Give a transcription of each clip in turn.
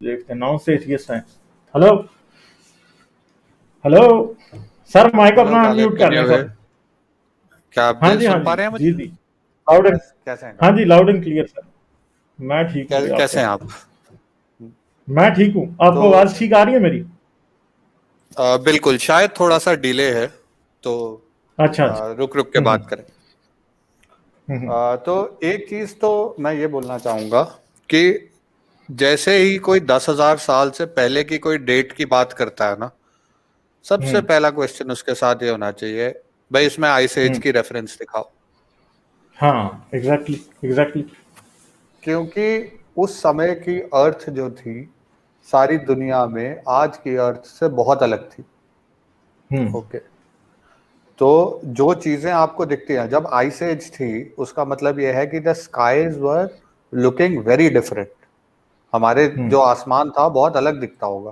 देखते हैं 9 से एटीएस है। Hello hello sir, mic hello अपना गालिब, अनम्यूट कर कैन लें यू सर। हियर? क्या आप हाँ जी हाँ सुन जी पा रहे हैं जी मुझे? जी, लाउड एंड, कैसे हैं हाँ गालिब? जी लाउड एंड क्लियर सर। मैं ठीक हूँ जी, आप कैसे हैं आप? कैसे? मैं ठीक हूँ, तो आपको आवाज़ ठीक आ रही है मेरी? बिल्कुल, शायद थोड़ा सा डिले है, तो अच्छा अच्छा। रुक रुक के बात करें। हम्म। तो एक चीज तो मैं ये बोलना चाहूंगा कि जैसे ही कोई 10,000 साल से पहले की कोई डेट की बात करता है ना, सबसे हम्म पहला क्वेश्चन उसके साथ ये होना चाहिए, भाई इसमें आइस एज हम्म, की रेफरेंस दिखाओ। हाँ एग्जैक्टली एग्जैक्टली। क्योंकि उस समय की अर्थ जो थी सारी दुनिया में आज की अर्थ से बहुत अलग थी। हम्म ओके, तो जो चीजें आपको दिखती हैं जब आइस एज थी, उसका मतलब यह है कि the skies were looking very different. हमारे हम्म। जो आसमान था बहुत अलग दिखता होगा,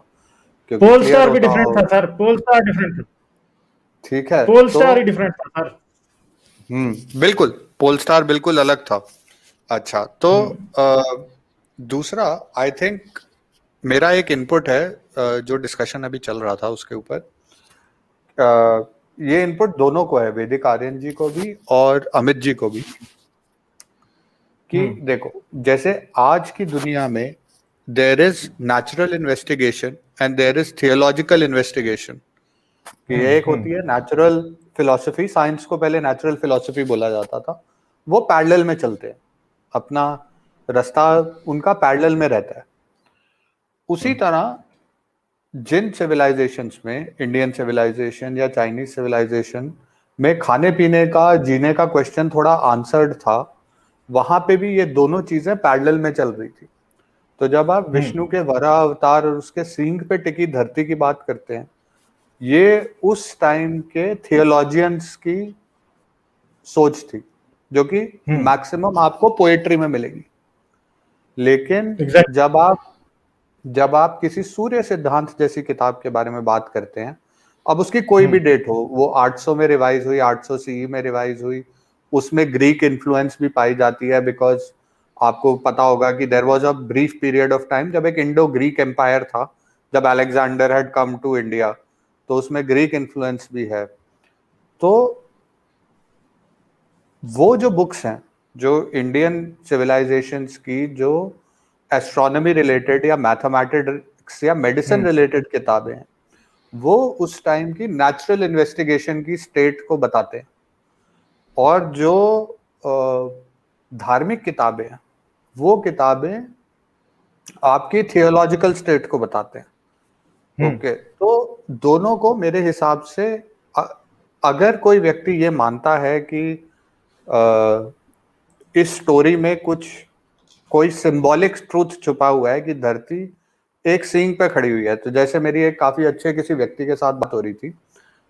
क्योंकि पोल क्लियर स्टार भी होता डिफरेंट हो। था सर, पोल स्टार डिफरेंट था। ठीक है, पोल तो स्टार ही डिफरेंट था सर। बिल्कुल, पोल स्टार बिल्कुल अलग था। अच्छा, तो हम्म दूसरा, आई थिंक मेरा एक इनपुट है, जो डिस्कशन अभी चल रहा था उसके ऊपर। ये इनपुट दोनों को है, वैदिक आर्यन जी को भी और अमित जी को भी, कि हम्म देखो, जैसे आज की दुनिया में there is natural investigation and there is theological investigation. कि ये एक होती हम्म है नेचुरल फिलॉसफी, साइंस को पहले नेचुरल फिलॉसफी बोला जाता था, वो पैरेलल में चलते हैं, अपना रास्ता उनका पैरेलल में रहता है। उसी तरह जिन सिविलाइजेशंस में, इंडियन सिविलाइजेशन या चाइनीज सिविलाइजेशन में खाने पीने का, जीने का क्वेश्चन थोड़ा आंसर्ड था, वहां पे भी ये दोनों चीजें पैरेलल में चल रही थी। तो जब आप विष्णु के वराह अवतार और उसके सींग पे टिकी धरती की बात करते हैं, ये उस टाइम के थियोलॉजियंस की सोच थी, जो कि हम्म। मैक्सिमम आपको पोएट्री में मिलेगी। लेकिन एग्जैक्ट। जब आप किसी सूर्य सिद्धांत जैसी किताब के बारे में बात करते हैं, अब उसकी कोई भी डेट हो, वो 800 में रिवाइज हुई, 800 सीई में रिवाइज हुई, उसमें ग्रीक इन्फ्लुएंस भी पाई जाती है, बिकॉज आपको पता होगा कि there was a brief period of time जब एक इंडो ग्रीक एम्पायर था, जब Alexander had come to India, तो उसमें ग्रीक इन्फ्लुएंस भी है। तो वो जो बुक्स हैं, जो इंडियन सिविलाइजेशंस की जो एस्ट्रोनॉमी रिलेटेड या मैथमेटिक्स या मेडिसिन रिलेटेड किताबें हैं, वो उस टाइम की नेचुरल इन्वेस्टिगेशन की स्टेट को बताते हैं। और जो धार्मिक किताबें हैं, वो किताबें आपकी थियोलॉजिकल स्टेट को बताते हैं। ओके, तो दोनों को मेरे हिसाब से, अ- अगर कोई व्यक्ति ये मानता है कि इस स्टोरी में कुछ कोई सिंबॉलिक ट्रूथ छुपा हुआ है कि धरती एक सींग पे खड़ी हुई है, तो जैसे मेरी एक काफी अच्छे किसी व्यक्ति के साथ बात हो रही थी,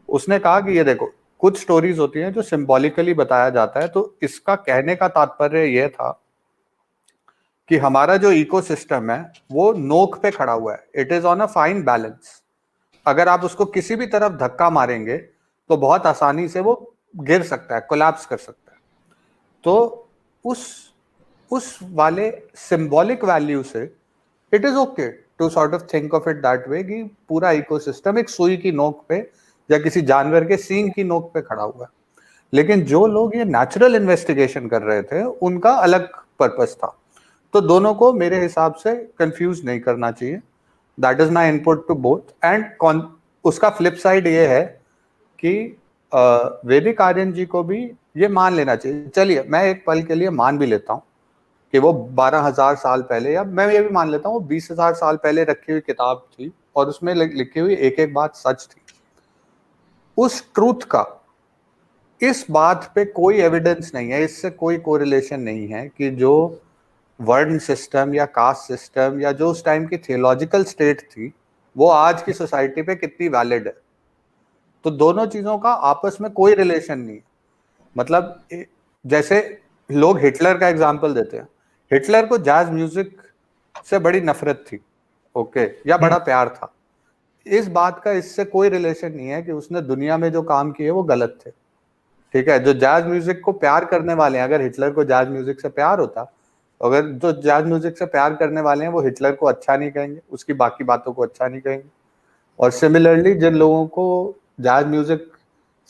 उसने कहा कि ये देखो, कुछ स्टोरीज होती हैं जो सिंबॉलिकली बताया जाता है, तो इसका कहने का तात्पर्य यह था कि हमारा जो इकोसिस्टम है वो नोक पे खड़ा हुआ है, it is on a fine balance. अगर आप उसको किसी भी तरफ धक्का मारेंगे तो बहुत आसानी से वो गिर सकता है, कोलैप्स कर सकता है। तो उस उस वाले सिंबॉलिक वैल्यू से it is okay to sort of think of it that way, कि पूरा इकोसिस्टम एक सुई की नोक पे या किसी जानवर के सींग की नोक पे खड़ा हुआ है। लेकिन जो लोग ये नेचुरल इन्वेस्टिगेशन कर रहे थे, उनका अलग पर्पस था। तो दोनों को मेरे हिसाब से कंफ्यूज नहीं करना चाहिए। That is my input to both. And उसका फ्लिप साइड ये है कि वैदिक आर्यन जी को भी ये मान लेना चाहिए। चलिए, मैं एक पल के लिए मान भी लेता हूँ कि वो 12,000 साल पहले, या मैं ये भी मान लेता हूँ वो 20,000 साल पहले रखी हुई किताब थी और उसमें लिखी हुई एक एक बात सच थी। उस ट्रूथ का इस बात पे कोई एविडेंस नहीं है, इससे कोई कोरिलेशन नहीं है कि जो वर्ण सिस्टम या कास्ट सिस्टम या जो उस टाइम की थियोलॉजिकल स्टेट थी, वो आज की सोसाइटी पे कितनी वैलिड है। तो दोनों चीजों का आपस में कोई रिलेशन नहीं है। मतलब जैसे लोग हिटलर का एग्जाम्पल देते हैं, हिटलर को जैज म्यूजिक से बड़ी नफरत थी, ओके, या बड़ा प्यार था। इस बात का इससे कोई रिलेशन नहीं है कि उसने दुनिया में जो काम किए वो गलत थे। ठीक है, जो जैज म्यूजिक को प्यार करने वाले हैं, अगर हिटलर को जैज म्यूजिक से प्यार होता अगर जो जैज म्यूजिक से प्यार करने वाले हैं वो हिटलर को अच्छा नहीं कहेंगे, उसकी बाकी बातों को अच्छा नहीं कहेंगे। और सिमिलरली जिन लोगों को जैज म्यूजिक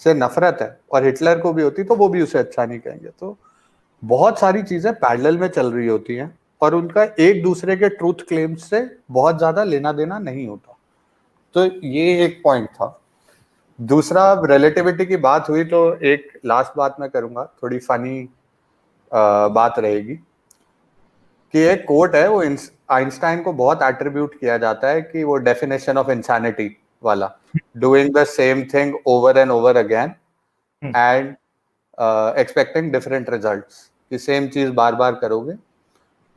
से नफरत है और हिटलर को भी होती तो वो भी उसे अच्छा नहीं कहेंगे। तो बहुत सारी चीजें पैरेलल में चल रही होती हैं और उनका एक दूसरे के ट्रूथ क्लेम्स से बहुत ज्यादा लेना देना नहीं होता। तो ये एक पॉइंट था। दूसरा, रिलेटिविटी की बात हुई तो एक लास्ट बात मैं करूंगा, थोड़ी फनी बात रहेगी कि एक कोट है, वो आइंस्टाइन को बहुत एट्रीब्यूट किया जाता है कि वो डेफिनेशन ऑफ इंसैनिटी वाला, doing the same thing over and over again and expecting different results, कि सेम चीज बार बार करोगे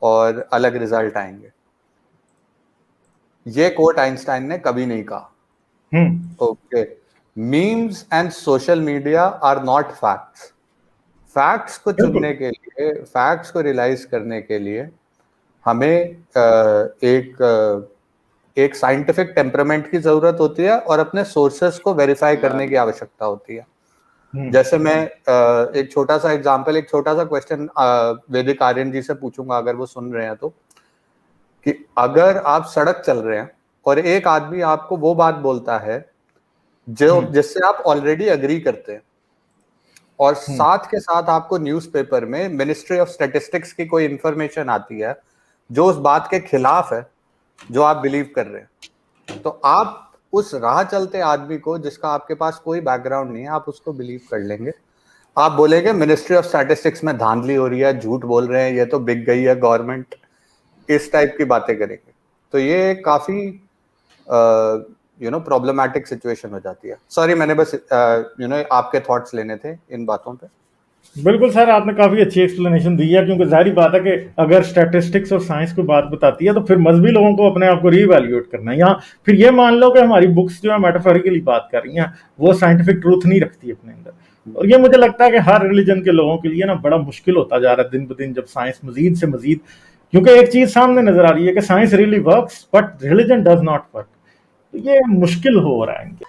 और अलग रिजल्ट आएंगे। ये कोट आइंस्टाइन ने कभी नहीं कहा। Okay, memes and social media are not facts. Facts को चुनने के लिए, फैक्ट्स को रियलाइज करने के लिए हमें एक साइंटिफिक टेम्परामेंट की जरूरत होती है और अपने सोर्सेस को वेरीफाई करने की आवश्यकता होती है। जैसे मैं एक छोटा सा एग्जांपल, एक छोटा सा क्वेश्चन वैदिक आर्यन जी से पूछूंगा, अगर वो सुन रहे हैं तो, कि अगर आप सड़क चल रहे हैं और एक आदमी आपको वो बात बोलता है जो जिससे आप ऑलरेडी अग्री करते हैं, और साथ के साथ आपको न्यूज़पेपर में मिनिस्ट्री ऑफ स्टैटिस्टिक्स की कोई इंफॉर्मेशन आती है जो उस बात के खिलाफ है जो आप बिलीव कर रहे हैं, तो आप उस राह चलते आदमी को, जिसका आपके पास कोई बैकग्राउंड नहीं है, आप उसको बिलीव कर लेंगे। आप बोलेंगे मिनिस्ट्री ऑफ स्टैटिस्टिक्स में धांधली हो रही है, झूठ बोल रहे हैं, ये तो बिक गई है गवर्नमेंट, इस टाइप की बातें करेंगे। तो ये काफी प्रॉब्लमैटिक सिचुएशन हो जाती है। सॉरी, मैंने बस आपके थॉट्स लेने थे इन बातों पे। बिल्कुल सर, आपने काफी अच्छी एक्सप्लेनेशन दी है, क्योंकि जाहिर बात है कि अगर स्टैटिस्टिक्स और साइंस को बात बताती है तो फिर मजहबी लोगों को अपने आप को रीवैल्यूएट करना है। यहाँ फिर ये मान लो कि हमारी बुक्स जो है मेटाफोरिकली बात कर रही हैं, वो साइंटिफिक ट्रूथ नहीं रखती अपने अंदर। और ये मुझे लगता है कि हर रिलीजन के लोगों के लिए ना बड़ा मुश्किल होता जा रहा है दिन ब दिन, जब साइंस मजीद से मजीद, क्योंकि एक चीज सामने नजर आ रही है कि science really works but religion does not work. तो ये मुश्किल हो रहा है इनके